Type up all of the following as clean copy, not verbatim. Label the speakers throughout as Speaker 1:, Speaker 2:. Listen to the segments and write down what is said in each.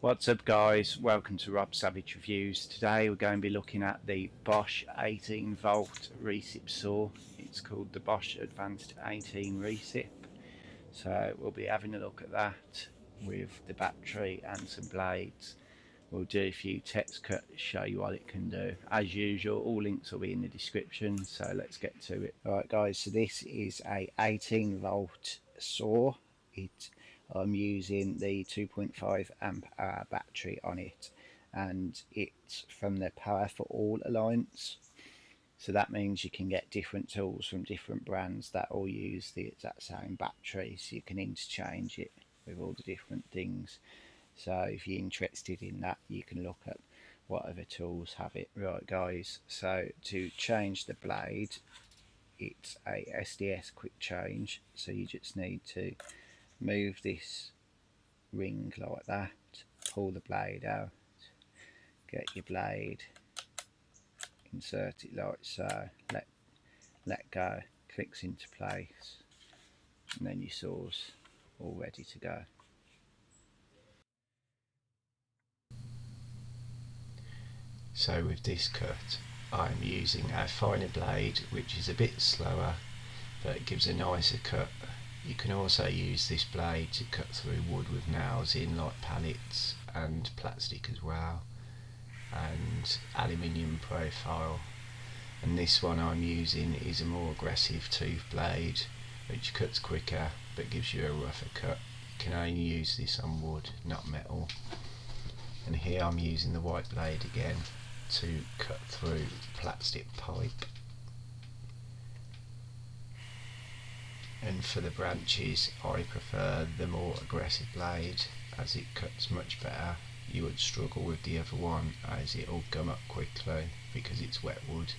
Speaker 1: What's up guys, welcome to Rob Savage Reviews. Today we're going to be looking at the Bosch 18 volt Recip saw. It's called the Bosch Advanced 18 Recip. So we'll be having a look at that with the battery and some blades. We'll do a few test cuts, show you what it can do. As usual, all links will be in the description, so let's get to it. Alright guys, so this is a 18 volt saw. I'm using the 2.5 amp hour battery on it, and it's from the Power for All Alliance. So that means you can get different tools from different brands that all use the exact same battery, so you can interchange it with all the different things. So if you're interested in that, you can look at what other tools have it. Right guys, so to change the blade, it's a SDS quick change, so you just need to move this ring like that, pull the blade out, get your blade, insert it like so, let go, clicks into place, and then your saw's all ready to go.
Speaker 2: So with this cut I'm using a finer blade which is a bit slower but it gives a nicer cut. You can also use this blade to cut through wood with nails in, like pallets and plastic as well, and aluminium profile. And this one I'm using is a more aggressive tooth blade which cuts quicker but gives you a rougher cut. You can only use this on wood, not metal. And here I'm using the white blade again to cut through plastic pipe. And for the branches I prefer the more aggressive blade as it cuts much better. You would struggle with the other one as it will gum up quickly because it's wet wood.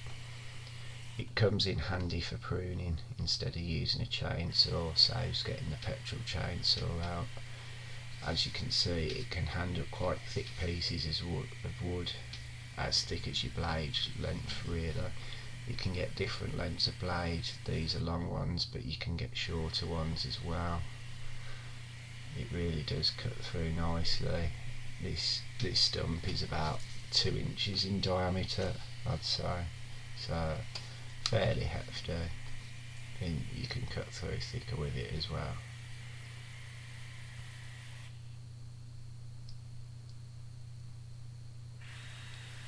Speaker 2: It comes in handy for pruning instead of using a chainsaw, saves getting the petrol chainsaw out. As you can see, it can handle quite thick pieces of wood, as thick as your blade length really. You can get different lengths of blade. These are long ones, but you can get shorter ones as well. It really does cut through nicely. This stump is about 2 inches in diameter, I'd say, so fairly hefty, and you can cut through thicker with it as well.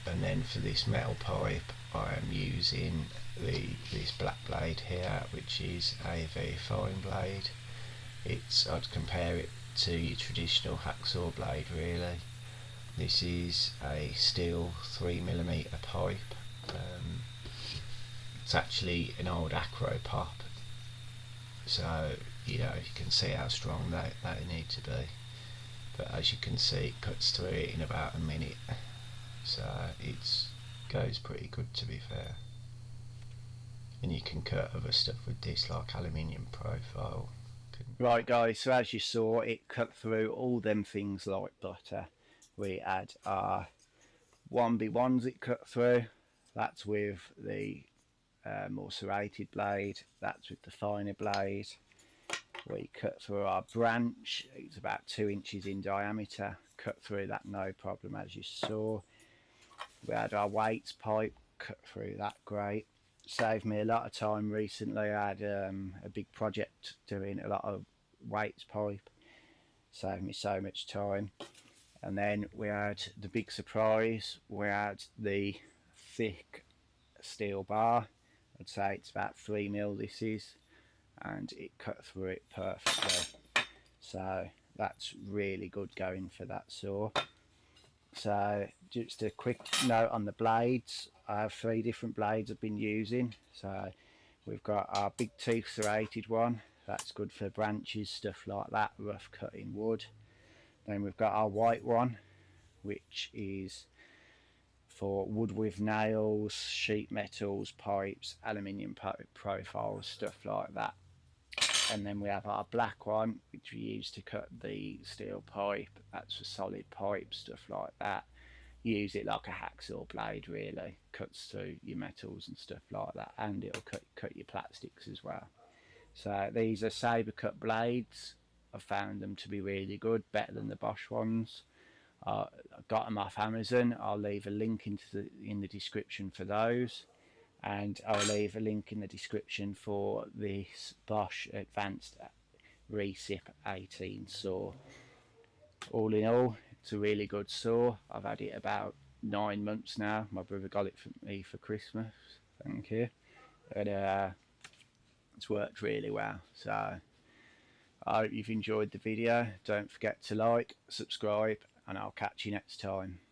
Speaker 2: And then for this metal pipe I am using this black blade here, which is a very fine blade. I'd compare it to your traditional hacksaw blade really. This is a steel 3mm pipe. It's actually an old acro pop, so you can see how strong they need to be. But as you can see, it cuts through it in about a minute. So it goes pretty good, to be fair. And you can cut other stuff with this, like aluminium profile.
Speaker 1: Right guys, so as you saw, it cut through all them things like butter. We had our 1B1s it cut through. That's with the more serrated blade. That's with the finer blade. We cut through our branch. It's about 2 inches in diameter. Cut through that no problem, as you saw. We had our weights pipe, cut through that great. Saved me a lot of time recently. I had a big project doing a lot of weights pipe. Saved me so much time. And then we had the big surprise. We had the thick steel bar. I'd say it's about 3mm this is, and it cut through it perfectly. So that's really good going for that saw. So just a quick note on the blades. I have 3 different blades I've been using. So we've got our big teeth serrated one. That's good for branches, stuff like that, rough cutting wood. Then we've got our white one, which is for wood with nails, sheet metals, pipes, aluminium profiles, stuff like that. And then we have our black one, which we use to cut the steel pipe. That's for solid pipe, stuff like that. Use it like a hacksaw blade really, cuts through your metals and stuff like that, and it'll cut your plastics as well. So these are saber cut blades. I found them to be really good, better than the Bosch ones. I got them off Amazon. I'll leave a link in the description for those, and I'll leave a link in the description for this Bosch Advanced Recip 18 saw. All in all, it's a really good saw. I've had it about 9 months now. My brother got it for me for Christmas. Thank you. And it's worked really well. So I hope you've enjoyed the video. Don't forget to like, subscribe, and I'll catch you next time.